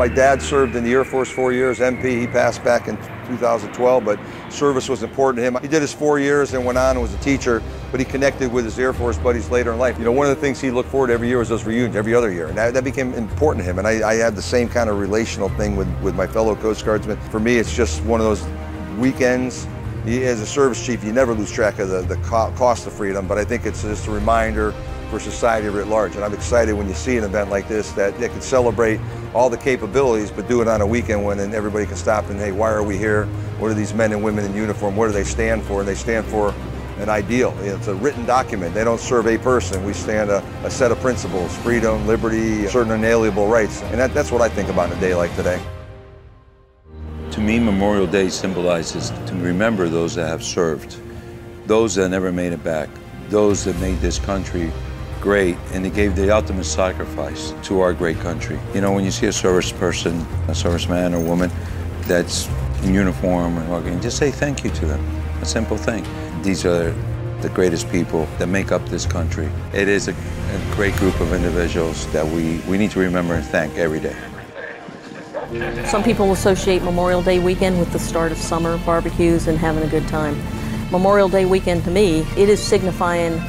My dad served in the Air Force 4 years, MP. He passed back in 2012, but service was important to him. He did his 4 years and went on and was a teacher, but he connected with his Air Force buddies later in life. You know, one of the things he looked forward to every year was those reunions, every other year, and that became important to him. And I had the same kind of relational thing with my fellow Coast Guardsmen. For me, it's just one of those weekends. As a service chief, you never lose track of the cost of freedom, but I think it's just a reminder for society writ large. And I'm excited when you see an event like this that it can celebrate all the capabilities, but do it on a weekend when everybody can stop and, hey, why are we here? What are these men and women in uniform? What do they stand for? And they stand for an ideal. It's a written document. They don't serve a person. We stand a set of principles, freedom, liberty, certain inalienable rights. And that's what I think about in a day like today. To me, Memorial Day symbolizes to remember those that have served, those that never made it back, those that made this country great, and they gave the ultimate sacrifice to our great country. You know, when you see a service person, a serviceman or woman that's in uniform or walking, just say thank you to them. A simple thing. These are the greatest people that make up this country. It is a great group of individuals that we need to remember and thank every day. Some people associate Memorial Day weekend with the start of summer barbecues and having a good time. Memorial Day weekend, to me, it is signifying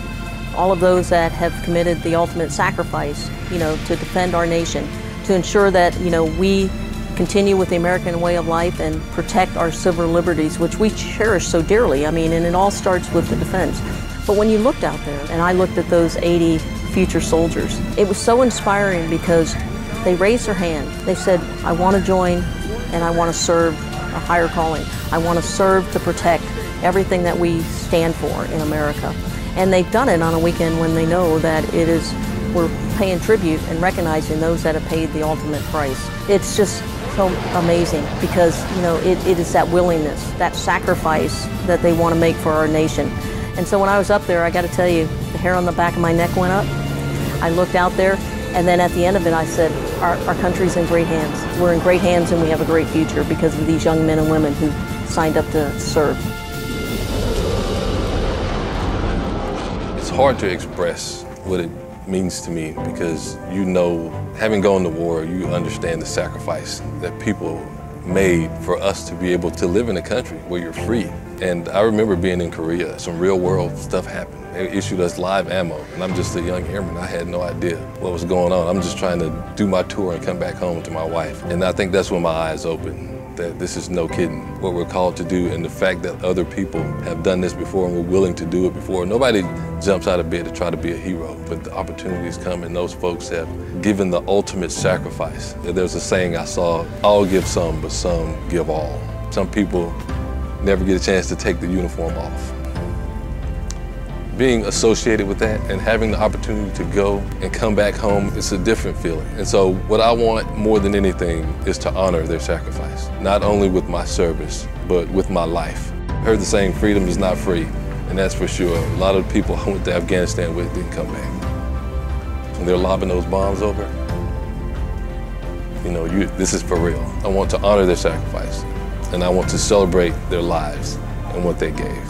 all of those that have committed the ultimate sacrifice, you know, to defend our nation, to ensure that, you know, we continue with the American way of life and protect our civil liberties, which we cherish so dearly. I mean, and it all starts with the defense. But when you looked out there, and I looked at those 80 future soldiers, it was so inspiring because they raised their hand. They said, I want to join and I want to serve a higher calling. I want to serve to protect everything that we stand for in America. And they've done it on a weekend when they know that we're paying tribute and recognizing those that have paid the ultimate price. It's just so amazing because, you know, it is that willingness, that sacrifice that they want to make for our nation. And so when I was up there, I got to tell you, the hair on the back of my neck went up. I looked out there, and then at the end of it, I said, our country's in great hands. We're in great hands and we have a great future because of these young men and women who signed up to serve. It's hard to express what it means to me because, you know, having gone to war, you understand the sacrifice that people made for us to be able to live in a country where you're free. And I remember being in Korea, some real world stuff happened. They issued us live ammo, and I'm just a young airman. I had no idea what was going on. I'm just trying to do my tour and come back home to my wife. And I think that's when my eyes opened, that this is no kidding what we're called to do, and the fact that other people have done this before and we're willing to do it before. Nobody jumps out of bed to try to be a hero, but the opportunities come and those folks have given the ultimate sacrifice. There's a saying I saw, all give some, but some give all. Some people never get a chance to take the uniform off. Being associated with that and having the opportunity to go and come back home, it's a different feeling. And so what I want more than anything is to honor their sacrifice, not only with my service, but with my life. I heard the saying, freedom is not free, and that's for sure. A lot of the people I went to Afghanistan with didn't come back. When they're lobbing those bombs over, you know, this is for real. I want to honor their sacrifice, and I want to celebrate their lives and what they gave.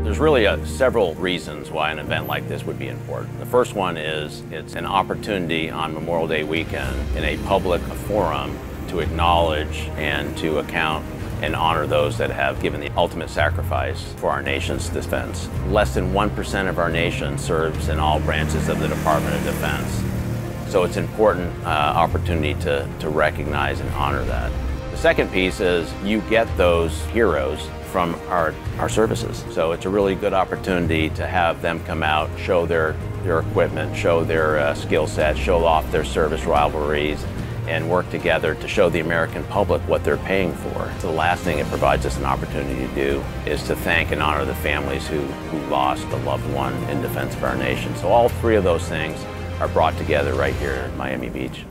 There's really several reasons why an event like this would be important. The first one is it's an opportunity on Memorial Day weekend in a public forum to acknowledge and to account and honor those that have given the ultimate sacrifice for our nation's defense. Less than 1% of our nation serves in all branches of the Department of Defense. So it's an important opportunity to recognize and honor that. The second piece is you get those heroes from our services. So it's a really good opportunity to have them come out, show their equipment, show their skill set, show off their service rivalries, and work together to show the American public what they're paying for. So the last thing it provides us an opportunity to do is to thank and honor the families who lost a loved one in defense of our nation. So all three of those things are brought together right here at Miami Beach.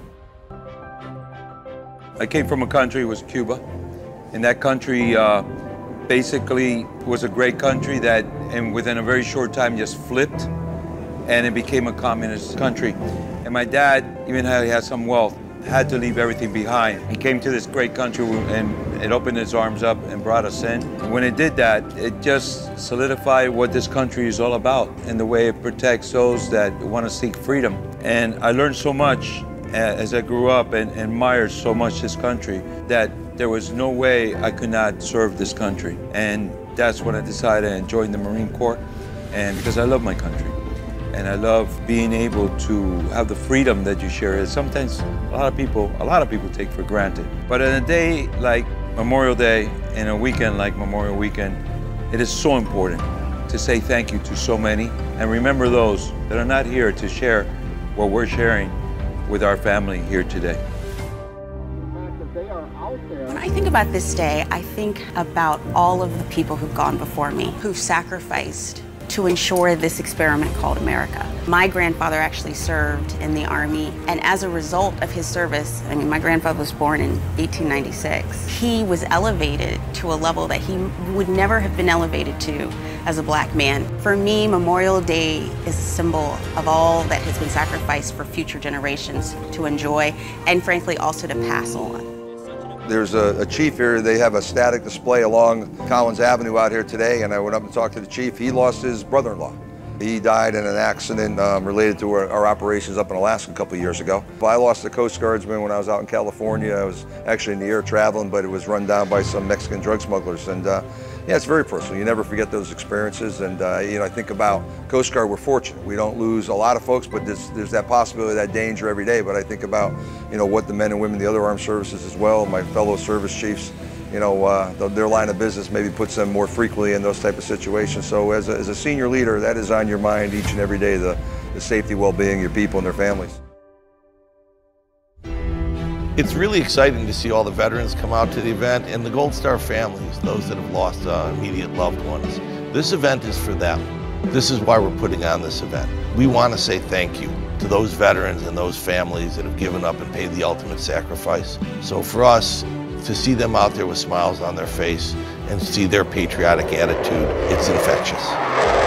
I came from a country, it was Cuba. And that country basically was a great country that, and within a very short time, just flipped and it became a communist country. And my dad, even though he had some wealth, had to leave everything behind. He came to this great country and it opened its arms up and brought us in. And when it did that, it just solidified what this country is all about and the way it protects those that want to seek freedom. And I learned so much as I grew up and admired so much this country that there was no way I could not serve this country. And that's when I decided I joined the Marine Corps, and because I love my country. And I love being able to have the freedom that you share. Is sometimes a lot of people take for granted. But on a day like Memorial Day and a weekend like Memorial Weekend, it is so important to say thank you to so many and remember those that are not here to share what we're sharing with our family here today. When I think about this day, I think about all of the people who've gone before me, who've sacrificed to ensure this experiment called America. My grandfather actually served in the Army, and as a result of his service, I mean, my grandfather was born in 1896. He was elevated to a level that he would never have been elevated to as a black man. For me, Memorial Day is a symbol of all that has been sacrificed for future generations to enjoy, and frankly, also to pass on. There's a chief here. They have a static display along Collins Avenue out here today, and I went up and talked to the chief. He lost his brother-in-law. He died in an accident related to our operations up in Alaska a couple of years ago. I lost a Coast Guardsman when I was out in California. I was actually in the air traveling, but it was run down by some Mexican drug smugglers. And yeah, it's very personal. You never forget those experiences. And you know, I think about Coast Guard, we're fortunate. We don't lose a lot of folks, but there's that possibility, that danger every day. But I think about, you know, what the men and women, the other armed services as well, my fellow service chiefs, you know, their line of business maybe puts them more frequently in those type of situations. So as a senior leader, that is on your mind each and every day, the safety, well-being of your people and their families. It's really exciting to see all the veterans come out to the event and the Gold Star families, those that have lost immediate loved ones. This event is for them. This is why we're putting on this event. We want to say thank you to those veterans and those families that have given up and paid the ultimate sacrifice. So for us, to see them out there with smiles on their face and see their patriotic attitude, it's infectious.